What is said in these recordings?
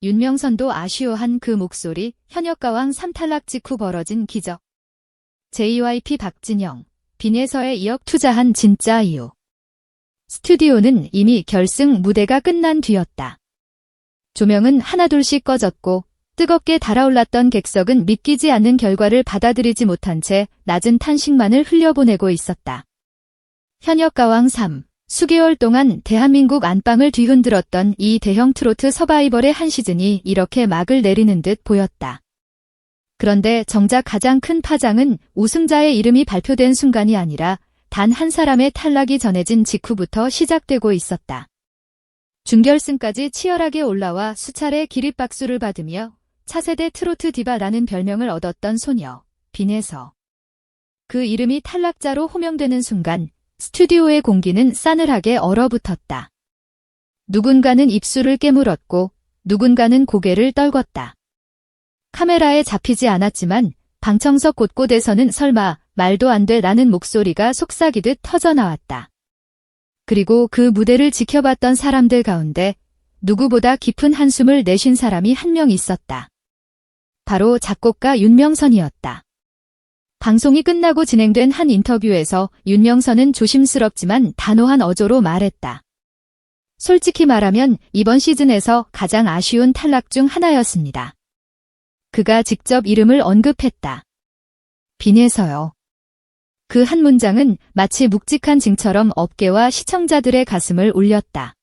윤명선도 아쉬워한 그 목소리, 현역가왕 3탈락 직후 벌어진 기적. JYP 박진영, 빈에서의 2억 투자한 진짜 이유. 스튜디오는 이미 결승 무대가 끝난 뒤였다. 조명은 하나둘씩 꺼졌고 뜨겁게 달아올랐던 객석은 믿기지 않는 결과를 받아들이지 못한 채 낮은 탄식만을 흘려보내고 있었다. 현역가왕 3. 수개월 동안 대한민국 안방을 뒤흔들었던 이 대형 트로트 서바이벌의 한 시즌이 이렇게 막을 내리는 듯 보였다. 그런데 정작 가장 큰 파장은 우승자의 이름이 발표된 순간이 아니라 단 한 사람의 탈락이 전해진 직후부터 시작되고 있었다. 준결승까지 치열하게 올라와 수차례 기립박수를 받으며 차세대 트로트 디바라는 별명을 얻었던 소녀, 빈에서. 그 이름이 탈락자로 호명되는 순간 스튜디오의 공기는 싸늘하게 얼어붙었다. 누군가는 입술을 깨물었고 누군가는 고개를 떨궜다. 카메라에 잡히지 않았지만 방청석 곳곳에서는 설마 말도 안 돼 라는 목소리가 속삭이듯 터져나왔다. 그리고 그 무대를 지켜봤던 사람들 가운데 누구보다 깊은 한숨을 내쉰 사람이 한 명 있었다. 바로 작곡가 윤명선이었다. 방송이 끝나고 진행된 한 인터뷰에서 윤명선은 조심스럽지만 단호한 어조로 말했다. 솔직히 말하면 이번 시즌에서 가장 아쉬운 탈락 중 하나였습니다. 그가 직접 이름을 언급했다. 빈에서요. 그 한 문장은 마치 묵직한 징처럼 업계와 시청자들의 가슴을 울렸다.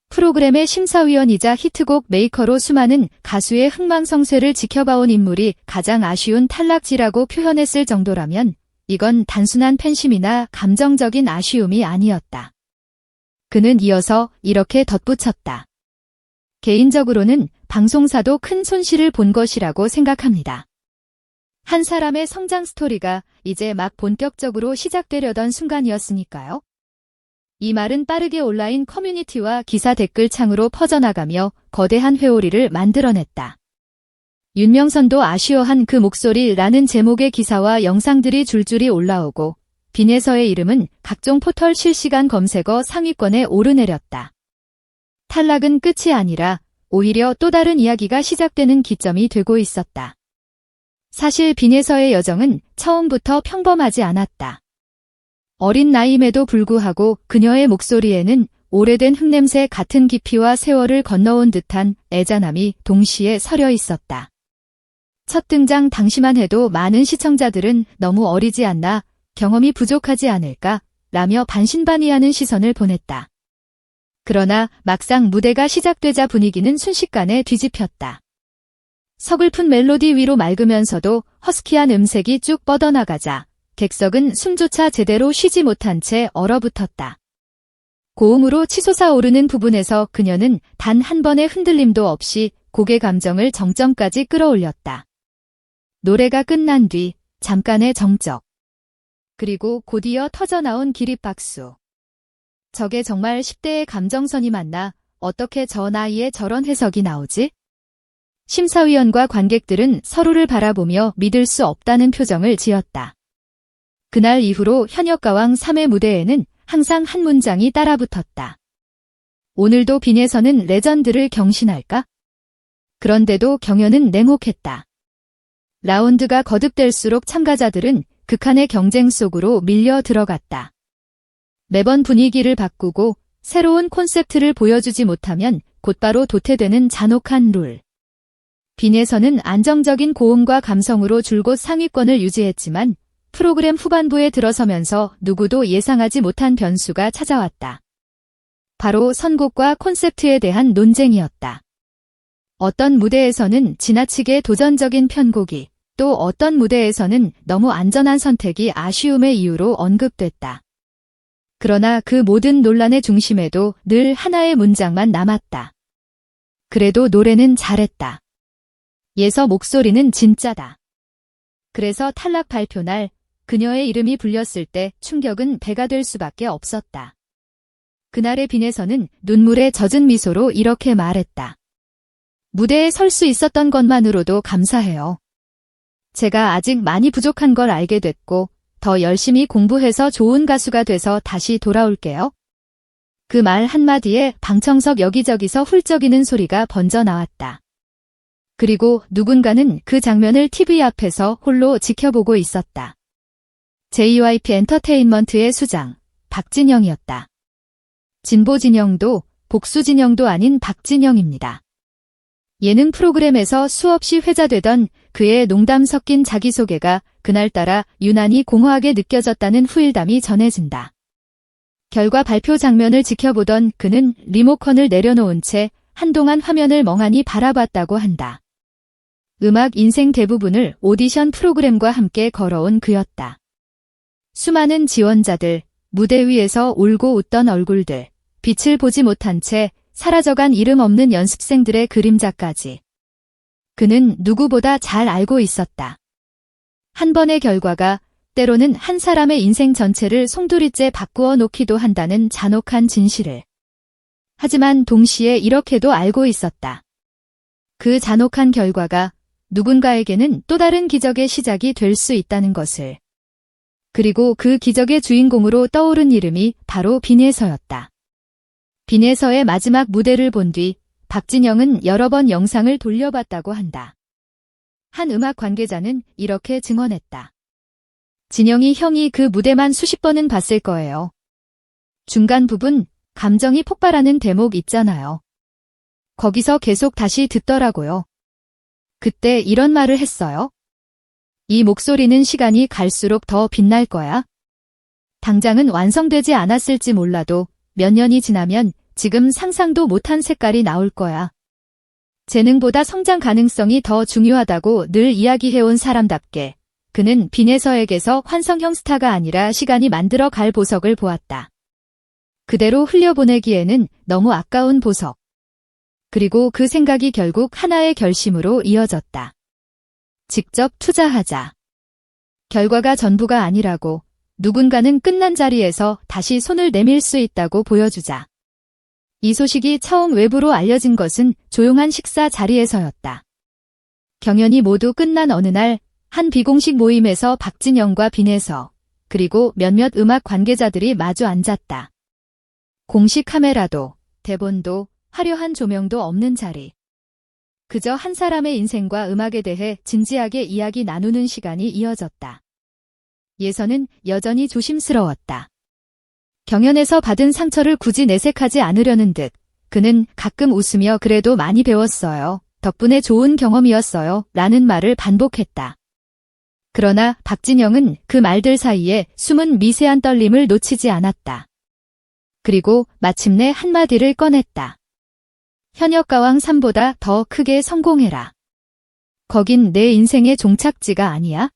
프로그램의 심사위원이자 히트곡 메이커로 수많은 가수의 흥망성쇠를 지켜봐온 인물이 가장 아쉬운 탈락지라고 표현했을 정도라면 이건 단순한 팬심이나 감정적인 아쉬움이 아니었다. 그는 이어서 이렇게 덧붙였다. 개인적으로는 방송사도 큰 손실을 본 것이라고 생각합니다. 한 사람의 성장 스토리가 이제 막 본격적으로 시작되려던 순간이었으니까요. 이 말은 빠르게 온라인 커뮤니티와 기사 댓글 창으로 퍼져나가며 거대한 회오리를 만들어냈다. 윤명선도 아쉬워한 그 목소리라는 제목의 기사와 영상들이 줄줄이 올라오고 빈에서의 이름은 각종 포털 실시간 검색어 상위권에 오르내렸다. 탈락은 끝이 아니라 오히려 또 다른 이야기가 시작되는 기점이 되고 있었다. 사실 빈에서의 여정은 처음부터 평범하지 않았다. 어린 나이임에도 불구하고 그녀의 목소리에는 오래된 흙냄새 같은 깊이와 세월을 건너온 듯한 애잔함이 동시에 서려 있었다. 첫 등장 당시만 해도 많은 시청자들은 너무 어리지 않나, 경험이 부족하지 않을까, 라며 반신반의하는 시선을 보냈다. 그러나 막상 무대가 시작되자 분위기는 순식간에 뒤집혔다. 서글픈 멜로디 위로 맑으면서도 허스키한 음색이 쭉 뻗어나가자 객석은 숨조차 제대로 쉬지 못한 채 얼어붙었다. 고음으로 치솟아 오르는 부분에서 그녀는 단 한 번의 흔들림도 없이 곡의 감정을 정점까지 끌어올렸다. 노래가 끝난 뒤 잠깐의 정적. 그리고 곧이어 터져나온 기립박수. 저게 정말 10대의 감정선이 맞나? 어떻게 저 나이에 저런 해석이 나오지? 심사위원과 관객들은 서로를 바라보며 믿을 수 없다는 표정을 지었다. 그날 이후로 현역가왕 3의 무대에는 항상 한 문장이 따라붙었다. 오늘도 빈에서는 레전드를 경신할까? 그런데도 경연은 냉혹했다. 라운드가 거듭될수록 참가자들은 극한의 경쟁 속으로 밀려 들어갔다. 매번 분위기를 바꾸고 새로운 콘셉트를 보여주지 못하면 곧바로 도태되는 잔혹한 룰. 빈에서는 안정적인 고음과 감성으로 줄곧 상위권을 유지했지만 프로그램 후반부에 들어서면서 누구도 예상하지 못한 변수가 찾아왔다. 바로 선곡과 콘셉트에 대한 논쟁이었다. 어떤 무대에서는 지나치게 도전적인 편곡이, 또 어떤 무대에서는 너무 안전한 선택이 아쉬움의 이유로 언급됐다. 그러나 그 모든 논란의 중심에도 늘 하나의 문장만 남았다. 그래도 노래는 잘했다. 예서 목소리는 진짜다. 그래서 탈락 발표 날 그녀의 이름이 불렸을 때 충격은 배가 될 수밖에 없었다. 그날의 빈에서는 눈물에 젖은 미소로 이렇게 말했다. 무대에 설 수 있었던 것만으로도 감사해요. 제가 아직 많이 부족한 걸 알게 됐고 더 열심히 공부해서 좋은 가수가 돼서 다시 돌아올게요. 그 말 한마디에 방청석 여기저기서 훌쩍이는 소리가 번져 나왔다. 그리고 누군가는 그 장면을 TV 앞에서 홀로 지켜보고 있었다. JYP 엔터테인먼트의 수장, 박진영이었다. 진보 진영도 복수 진영도 아닌 박진영입니다. 예능 프로그램에서 수없이 회자되던 그의 농담 섞인 자기소개가 그날따라 유난히 공허하게 느껴졌다는 후일담이 전해진다. 결과 발표 장면을 지켜보던 그는 리모컨을 내려놓은 채 한동안 화면을 멍하니 바라봤다고 한다. 음악 인생 대부분을 오디션 프로그램과 함께 걸어온 그였다. 수많은 지원자들, 무대 위에서 울고 웃던 얼굴들, 빛을 보지 못한 채 사라져간 이름 없는 연습생들의 그림자까지. 그는 누구보다 잘 알고 있었다. 한 번의 결과가 때로는 한 사람의 인생 전체를 송두리째 바꾸어 놓기도 한다는 잔혹한 진실을. 하지만 동시에 이렇게도 알고 있었다. 그 잔혹한 결과가 누군가에게는 또 다른 기적의 시작이 될 수 있다는 것을. 그리고 그 기적의 주인공으로 떠오른 이름이 바로 빈에서였다. 빈에서의 마지막 무대를 본 뒤 박진영은 여러 번 영상을 돌려봤다고 한다. 한 음악 관계자는 이렇게 증언했다. 진영이 형이 그 무대만 수십 번은 봤을 거예요. 중간 부분, 감정이 폭발하는 대목 있잖아요. 거기서 계속 다시 듣더라고요. 그때 이런 말을 했어요. 이 목소리는 시간이 갈수록 더 빛날 거야. 당장은 완성되지 않았을지 몰라도 몇 년이 지나면 지금 상상도 못한 색깔이 나올 거야. 재능보다 성장 가능성이 더 중요하다고 늘 이야기해온 사람답게 그는 빈에서에게서 환성형 스타가 아니라 시간이 만들어 갈 보석을 보았다. 그대로 흘려보내기에는 너무 아까운 보석. 그리고 그 생각이 결국 하나의 결심으로 이어졌다. 직접 투자하자. 결과가 전부가 아니라고, 누군가는 끝난 자리에서 다시 손을 내밀 수 있다고 보여주자. 이 소식이 처음 외부로 알려진 것은 조용한 식사 자리에서였다. 경연이 모두 끝난 어느 날, 한 비공식 모임에서 박진영과 빈에서, 그리고 몇몇 음악 관계자들이 마주 앉았다. 공식 카메라도, 대본도, 화려한 조명도 없는 자리. 그저 한 사람의 인생과 음악에 대해 진지하게 이야기 나누는 시간이 이어졌다. 예선은 여전히 조심스러웠다. 경연에서 받은 상처를 굳이 내색하지 않으려는 듯 그는 가끔 웃으며 그래도 많이 배웠어요. 덕분에 좋은 경험이었어요. 라는 말을 반복했다. 그러나 박진영은 그 말들 사이에 숨은 미세한 떨림을 놓치지 않았다. 그리고 마침내 한마디를 꺼냈다. 현역가왕 3보다 더 크게 성공해라. 거긴 내 인생의 종착지가 아니야?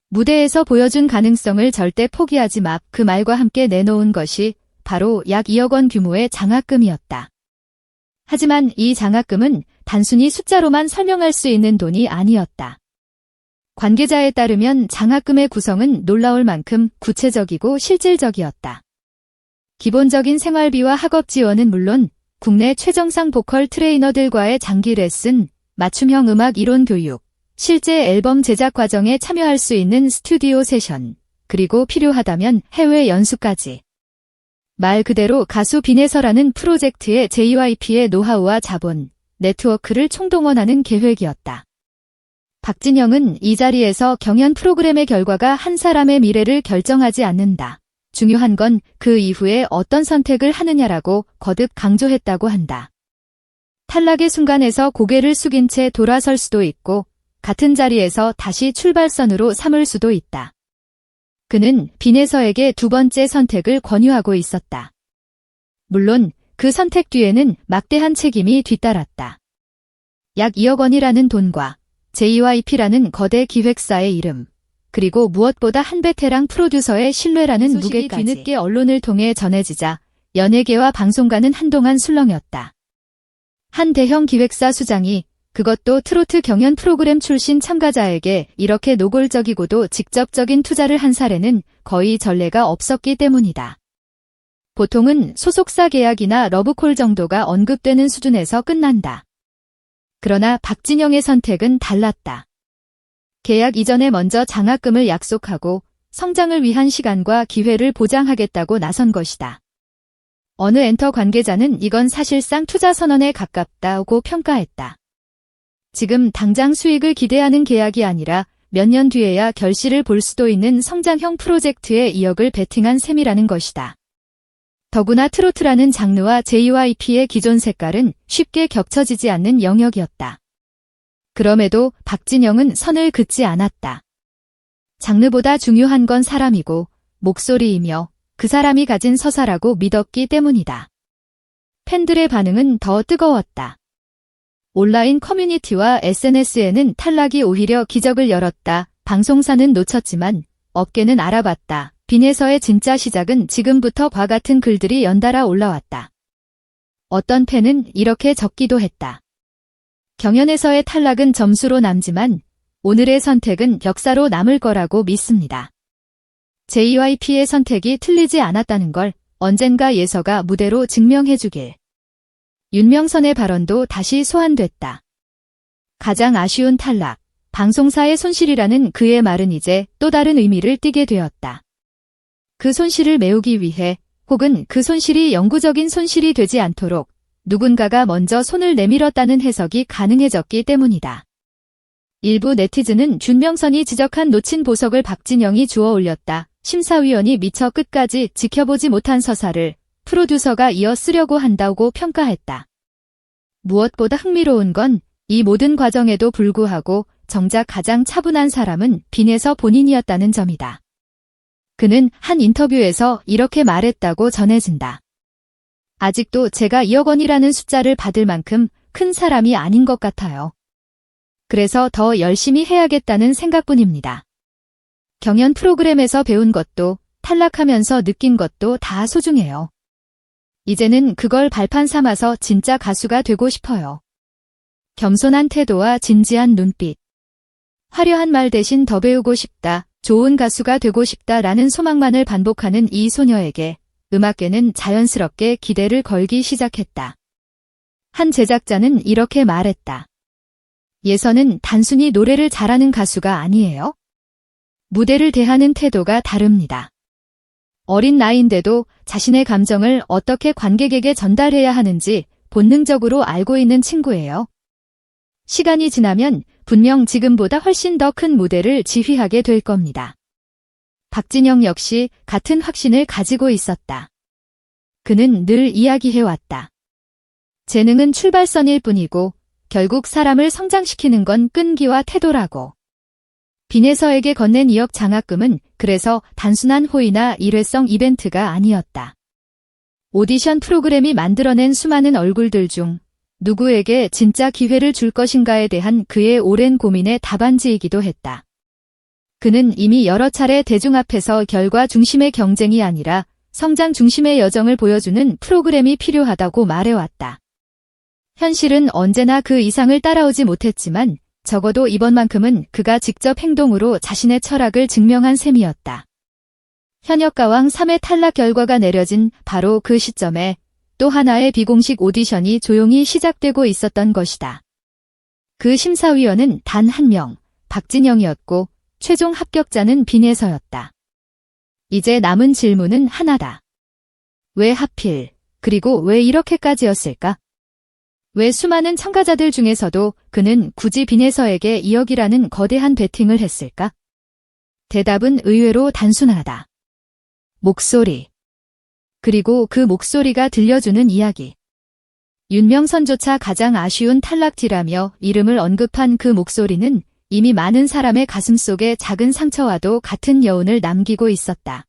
무대에서 보여준 가능성을 절대 포기하지 마. 그 말과 함께 내놓은 것이 바로 약 2억 원 규모의 장학금이었다. 하지만 이 장학금은 단순히 숫자로만 설명할 수 있는 돈이 아니었다. 관계자에 따르면 장학금의 구성은 놀라울 만큼 구체적이고 실질적이었다. 기본적인 생활비와 학업 지원은 물론 국내 최정상 보컬 트레이너들과의 장기 레슨, 맞춤형 음악 이론 교육, 실제 앨범 제작 과정에 참여할 수 있는 스튜디오 세션, 그리고 필요하다면 해외 연수까지. 말 그대로 가수 빈에서라는 프로젝트의 JYP의 노하우와 자본, 네트워크를 총동원하는 계획이었다. 박진영은 이 자리에서 경연 프로그램의 결과가 한 사람의 미래를 결정하지 않는다. 중요한 건 그 이후에 어떤 선택을 하느냐라고 거듭 강조했다고 한다. 탈락의 순간에서 고개를 숙인 채 돌아설 수도 있고 같은 자리에서 다시 출발선으로 삼을 수도 있다. 그는 빈에서에게 두 번째 선택을 권유하고 있었다. 물론 그 선택 뒤에는 막대한 책임이 뒤따랐다. 약 2억 원이라는 돈과 JYP라는 거대 기획사의 이름, 그리고 무엇보다 한 베테랑 프로듀서의 신뢰라는 무게 뒤늦게 언론을 통해 전해지자 연예계와 방송가는 한동안 술렁였다. 한 대형 기획사 수장이 그것도 트로트 경연 프로그램 출신 참가자에게 이렇게 노골적이고도 직접적인 투자를 한 사례는 거의 전례가 없었기 때문이다. 보통은 소속사 계약이나 러브콜 정도가 언급되는 수준에서 끝난다. 그러나 박진영의 선택은 달랐다. 계약 이전에 먼저 장학금을 약속하고 성장을 위한 시간과 기회를 보장하겠다고 나선 것이다. 어느 엔터 관계자는 이건 사실상 투자 선언에 가깝다고 평가했다. 지금 당장 수익을 기대하는 계약이 아니라 몇 년 뒤에야 결실을 볼 수도 있는 성장형 프로젝트에 2억을 베팅한 셈이라는 것이다. 더구나 트로트라는 장르와 JYP의 기존 색깔은 쉽게 겹쳐지지 않는 영역이었다. 그럼에도 박진영은 선을 긋지 않았다. 장르보다 중요한 건 사람이고 목소리이며 그 사람이 가진 서사라고 믿었기 때문이다. 팬들의 반응은 더 뜨거웠다. 온라인 커뮤니티와 SNS에는 탈락이 오히려 기적을 열었다. 방송사는 놓쳤지만 업계는 알아봤다. 빈에서의 진짜 시작은 지금부터과 같은 글들이 연달아 올라왔다. 어떤 팬은 이렇게 적기도 했다. 경연에서의 탈락은 점수로 남지만 오늘의 선택은 역사로 남을 거라고 믿습니다. JYP의 선택이 틀리지 않았다는 걸 언젠가 예서가 무대로 증명해주길. 윤명선의 발언도 다시 소환됐다. 가장 아쉬운 탈락, 방송사의 손실이라는 그의 말은 이제 또 다른 의미를 띠게 되었다. 그 손실을 메우기 위해 혹은 그 손실이 영구적인 손실이 되지 않도록 누군가가 먼저 손을 내밀었다는 해석이 가능해졌기 때문이다. 일부 네티즌은 윤명선이 지적한 놓친 보석을 박진영이 주워 올렸다. 심사위원이 미처 끝까지 지켜보지 못한 서사를 프로듀서가 이어 쓰려고 한다고 평가했다. 무엇보다 흥미로운 건 이 모든 과정에도 불구하고 정작 가장 차분한 사람은 빈에서 본인이었다는 점이다. 그는 한 인터뷰에서 이렇게 말했다고 전해진다. 아직도 제가 2억 원이라는 숫자를 받을 만큼 큰 사람이 아닌 것 같아요. 그래서 더 열심히 해야겠다는 생각뿐입니다. 경연 프로그램에서 배운 것도 탈락하면서 느낀 것도 다 소중해요. 이제는 그걸 발판 삼아서 진짜 가수가 되고 싶어요. 겸손한 태도와 진지한 눈빛. 화려한 말 대신 더 배우고 싶다. 좋은 가수가 되고 싶다라는 소망만을 반복하는 이 소녀에게 음악계는 자연스럽게 기대를 걸기 시작했다. 한 제작자는 이렇게 말했다. 예서는 단순히 노래를 잘하는 가수가 아니에요. 무대를 대하는 태도가 다릅니다. 어린 나이인데도 자신의 감정을 어떻게 관객에게 전달해야 하는지 본능적으로 알고 있는 친구예요. 시간이 지나면 분명 지금보다 훨씬 더 큰 무대를 지휘하게 될 겁니다. 박진영 역시 같은 확신을 가지고 있었다. 그는 늘 이야기해왔다. 재능은 출발선일 뿐이고 결국 사람을 성장시키는 건 끈기와 태도라고. 빈에서에게 건넨 2억 장학금은 그래서 단순한 호의나 일회성 이벤트가 아니었다. 오디션 프로그램이 만들어낸 수많은 얼굴들 중 누구에게 진짜 기회를 줄 것인가에 대한 그의 오랜 고민의 답안지이기도 했다. 그는 이미 여러 차례 대중 앞에서 결과 중심의 경쟁이 아니라 성장 중심의 여정을 보여주는 프로그램이 필요하다고 말해왔다. 현실은 언제나 그 이상을 따라오지 못했지만 적어도 이번만큼은 그가 직접 행동으로 자신의 철학을 증명한 셈이었다. 현역가왕 3회 탈락 결과가 내려진 바로 그 시점에 또 하나의 비공식 오디션이 조용히 시작되고 있었던 것이다. 그 심사위원은 단 한 명, 박진영이었고 최종 합격자는 빈에서였다. 이제 남은 질문은 하나다. 왜 하필, 그리고 왜 이렇게까지였을까? 왜 수많은 참가자들 중에서도 그는 굳이 빈에서에게 2억이라는 거대한 베팅을 했을까? 대답은 의외로 단순하다. 목소리. 그리고 그 목소리가 들려주는 이야기. 윤명선조차 가장 아쉬운 탈락지라며 이름을 언급한 그 목소리는 이미 많은 사람의 가슴속에 작은 상처와도 같은 여운을 남기고 있었다.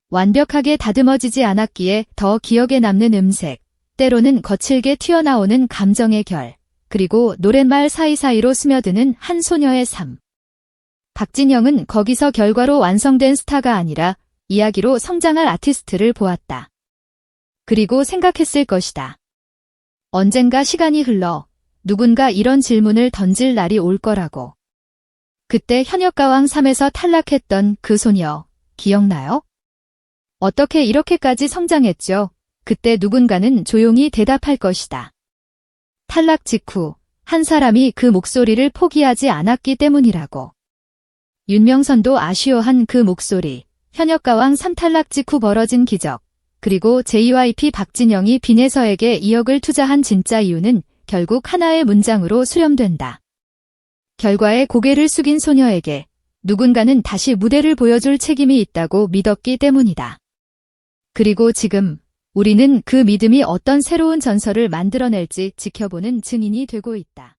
완벽하게 다듬어지지 않았기에 더 기억에 남는 음색, 때로는 거칠게 튀어나오는 감정의 결, 그리고 노랫말 사이사이로 스며드는 한 소녀의 삶. 박진영은 거기서 결과로 완성된 스타가 아니라 이야기로 성장할 아티스트를 보았다. 그리고 생각했을 것이다. 언젠가 시간이 흘러 누군가 이런 질문을 던질 날이 올 거라고. 그때 현역가왕 3에서 탈락했던 그 소녀, 기억나요? 어떻게 이렇게까지 성장했죠? 그때 누군가는 조용히 대답할 것이다. 탈락 직후 한 사람이 그 목소리를 포기하지 않았기 때문이라고. 윤명선도 아쉬워한 그 목소리, 현역가왕 3 탈락 직후 벌어진 기적, 그리고 JYP 박진영이 빈에서에게 2억을 투자한 진짜 이유는 결국 하나의 문장으로 수렴된다. 결과에 고개를 숙인 소녀에게 누군가는 다시 무대를 보여줄 책임이 있다고 믿었기 때문이다. 그리고 지금 우리는 그 믿음이 어떤 새로운 전설을 만들어낼지 지켜보는 증인이 되고 있다.